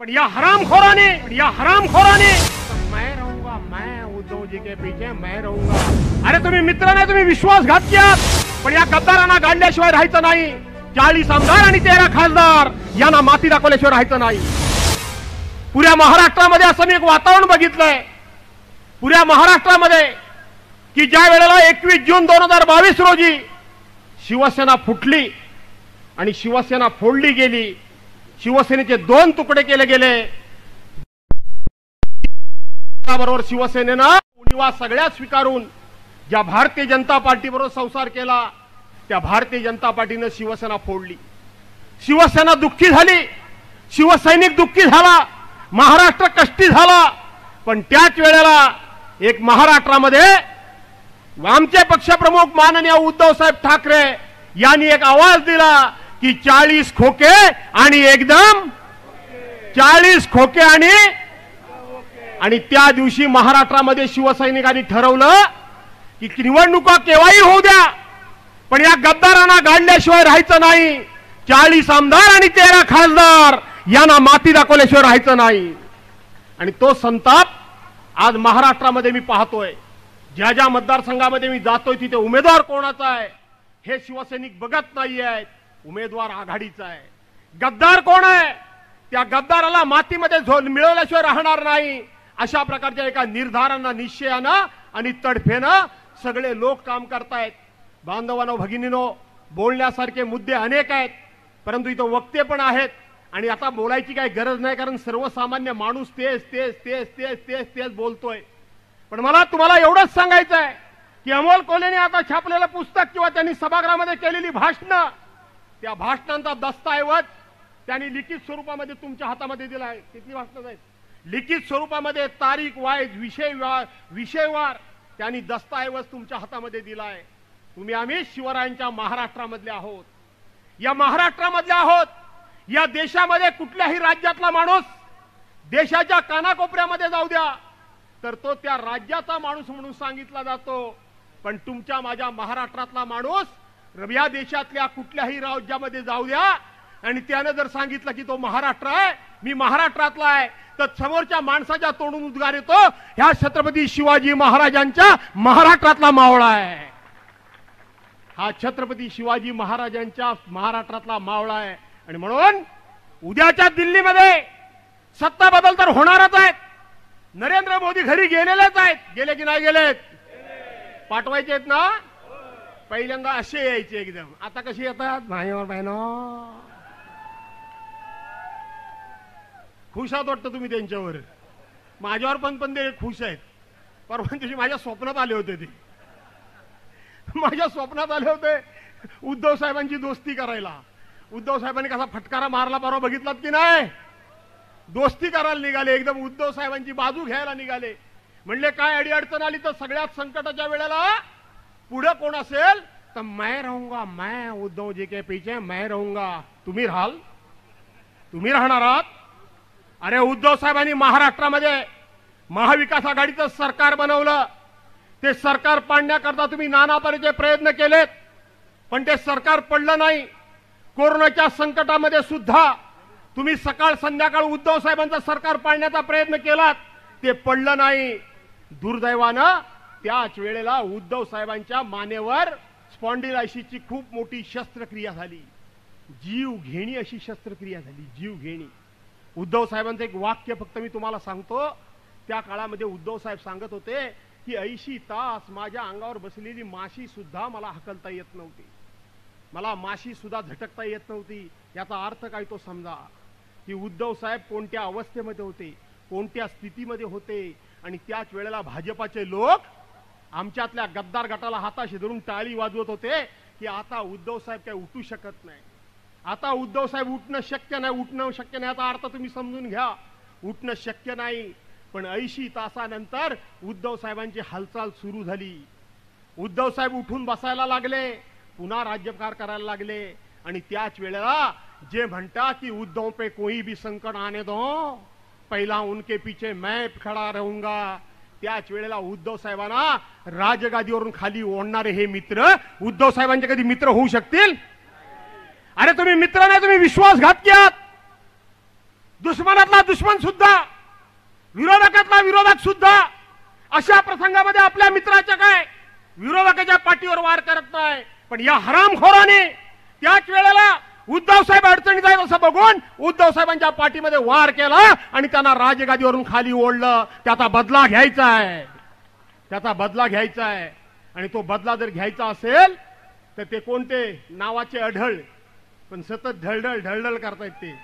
पण या हरामखोराने मैं रहूंगा, मैं उद्धव जी के पीछे मैं रहूंगा। अरे तुम्ही मित्र नाही, तुम्ही विश्वासघात केलात। पण या गद्दारांना गाडल्याशिवाय राहायचं नाही। 40 आमदार आणि 13 खासदार यांना माती दाखवल्याशिवाय राहायचं नाही। पुऱ्या महाराष्ट्रामध्ये असं मी एक वातावरण बघितलंय, पुऱ्या महाराष्ट्रामध्ये की ज्या वेळेला 21 जून 2022 रोजी शिवसेना फुटली आणि शिवसेना फोडली गेली, शिवसेनेचे 2 तुकडे केले गेले, बरोबर शिवसेनेनं उणिवा सगळ्या स्वीकारून ज्या भारतीय जनता पार्टी बरोबर संसार केला, त्या भारतीय जनता पार्टीने शिवसेना फोडली। शिवसेना दुःखी झाली, शिवसैनिक दुःखी झाला, महाराष्ट्र कष्टी झाला। पण त्याच वेळेला एक महाराष्ट्रामध्ये आमचे पक्षप्रमुख माननीय उद्धव साहेब ठाकरे यांनी एक आवाज दिला की 40 खोके आणि एकदम 40 खोके आणि त्या दिवशी महाराष्ट्रामध्ये शिवसैनिकांनी ठरवलं की निवडणुका केव्हाही होऊ द्या, पण या गद्दारांना गाडल्याशिवाय राहायचं नाही। 40 आमदार आणि 13 खासदार यांना माती दाखवल्याशिवाय राहायचं नाही। आणि तो संताप आज महाराष्ट्रामध्ये मी पाहतोय। ज्या ज्या मतदारसंघामध्ये मी जातोय तिथे उमेदवार कोणाचा आहे हे शिवसैनिक बघत नाहीयेत, उमेदवार आघाडीचा आहे। गद्दार कोण आहे, त्या गद्दाराला मातीमध्ये मिळवल्याशिवाय राहणार नाही, अशा प्रकारच्या एका निर्धारांना, निश्चयानं आणि तडफेनं सगळे लोक काम करतायत। बांधवांनो, भगिनींनो, बोलण्यासारखे मुद्दे अनेक आहेत, परंतु इथं वक्ते पण आहेत आणि आता बोलायची काही गरज नाही, कारण सर्वसामान्य माणूस तेच बोलतोय। पण मला तुम्हाला एवढंच सांगायचं आहे की अमोल कोल्हेने आता छापलेलं पुस्तक किंवा त्यांनी सभागृहामध्ये केलेली भाषणं, त्या भाषणांचा दस्तऐवज त्यांनी लिखित स्वरूपामध्ये तुमच्या हातामध्ये दिला आहे। किती भाषणं आहेत लिखित स्वरूपामध्ये, तारीख वाईज, विषयवार त्यांनी दस्तऐवज तुमच्या हातामध्ये दिला आहे। तुम्ही आम्ही शिवरायांच्या महाराष्ट्रामधले आहोत, या महाराष्ट्रामधले आहोत। या देशामध्ये कुठल्याही राज्यातला माणूस देशाच्या कानाकोपऱ्यामध्ये जाऊ द्या तर तो त्या राज्याचा माणूस म्हणून सांगितला जातो, पण तुमच्या माझ्या महाराष्ट्रातला माणूस या देशातल्या कुठल्याही राज्यामध्ये जाऊ द्या आणि त्याने जर सांगितलं की तो महाराष्ट्र आहे, मी महाराष्ट्रातला आहे, तर समोरच्या माणसाच्या तोंडून उद्गार येतो, ह्या छत्रपती शिवाजी महाराजांच्या महाराष्ट्रातला मावळा आहे, हा छत्रपती शिवाजी महाराजांच्या महाराष्ट्रातला मावळा आहे। आणि म्हणून उद्याच्या दिल्लीमध्ये सत्ता बदल तर होणारच आहेत। नरेंद्र मोदी घरी गेलेलेच आहेत, गेले की नाही गेलेत, पाठवायचे आहेत ना। पहिल्यांदा असे यायचे एकदम, आता कशी येतात भाईवर बहिणो, खुश आहात वाटतं तुम्ही त्यांच्यावर। माझ्यावर पण ते खुश आहेत। परवा दिवशी माझ्या स्वप्नात आले होते, ते माझ्या स्वप्नात आले होते उद्धव साहेबांची दोस्ती करायला। उद्धव साहेबांनी कसा फटकारा मारला परवा बघितलात की नाही, दोस्ती करायला निघाले, एकदम उद्धव साहेबांची बाजू घ्यायला निघाले। म्हणले काय अडी अडचण आली तर सगळ्यात संकटाच्या वेळेला पुढे कोण असेल तर मैं रहूंगा, मैं उद्धव जी के पीछे मैं रहूंगा। तुम्ही राहाल, तुम्ही राहणार आहात। अरे उद्धव साहेबांनी महाराष्ट्रामध्ये महाविकास आघाडीचं सरकार बनवलं, ते सरकार पाडण्याकरता तुम्ही नाना तऱ्हेचे प्रयत्न केलेत, पण ते सरकार पडलं नाही। कोरोनाच्या संकटामध्ये सुद्धा तुम्ही सकाळ संध्याकाळ उद्धव साहेबांचं सरकार पाडण्याचा प्रयत्न केलात, ते पडलं नाही। दुर्दैवानं त्याच वेळेला उद्धव साहेबांच्या मानेवर स्पॉन्डिलायसिसची खूप मोठी शस्त्रक्रिया झाली, जीव घेणी अशी शस्त्रक्रिया झाली, जीव घेणी। उद्धव साहेबांचं एक वाक्य फक्त मी तुम्हाला सांगतो, त्या काळामध्ये उद्धव साहेब सांगत होते की 80 तास माझ्या अंगावर बसलेली माशी सुद्धा मला हकलता येत नव्हती, मला माशी सुद्धा झटकता येत नव्हती। याचा अर्थ काय तो समजा की उद्धव साहेब कोणत्या अवस्थेमध्ये होते, कोणत्या स्थितीमध्ये होते। आणि त्याच वेळेला भाजपाचे लोक आमच्यातल्या गद्दार गटाला हाताशी धरून टाळी वाजवत होते की आता उद्धव साहेब काही उठू शकत नाही, आता उद्धव साहेब उठणं शक्य नाही, उठणं शक्य नाही। याचा अर्थ तुम्ही समजून घ्या, उठणं शक्य नाही। पण 80 तासानंतर उद्धव साहेबांची हालचाल सुरू झाली, उद्धव साहेब उठून बसायला लागले, पुन्हा राज्यकार करायला लागले। आणि त्याच वेळेला जे म्हणतात की उद्धव पे कोई भी संकट आने दो, पहिला उनके पीछे मैं खड़ा रहूंगा, त्याच वेळेला उद्धव साहेबांना राजगादीवरून खाली ओढणारे हे मित्र उद्धव साहेबांचे कधी मित्र होऊ शकतील? अरे तुम्ही मित्र नाही, तुम्ही विश्वासघात केलात। दुश्मनातला दुश्मन सुद्धा, विरोधकातला विरोधक सुद्धा अशा प्रसंगामध्ये आपल्या मित्राच्या काय विरोधकाच्या पाठीवर वार करत नाही. पण या हरामखोराने त्याच वेळेला उद्धव साहेब अडचणीत आहेत असं बघून उद्धव साहेबांच्या पाठीमध्ये वार केला आणि त्यांना राजगादीवरून खाली ओढलं. त्याचा बदला घ्यायचा आहे, त्याचा बदला घ्यायचा आहे. आणि तो बदला जर घ्यायचा असेल तर ते कोणते नावाचे अढळ पण सतत ढळढळ ढळढळ करतायत ते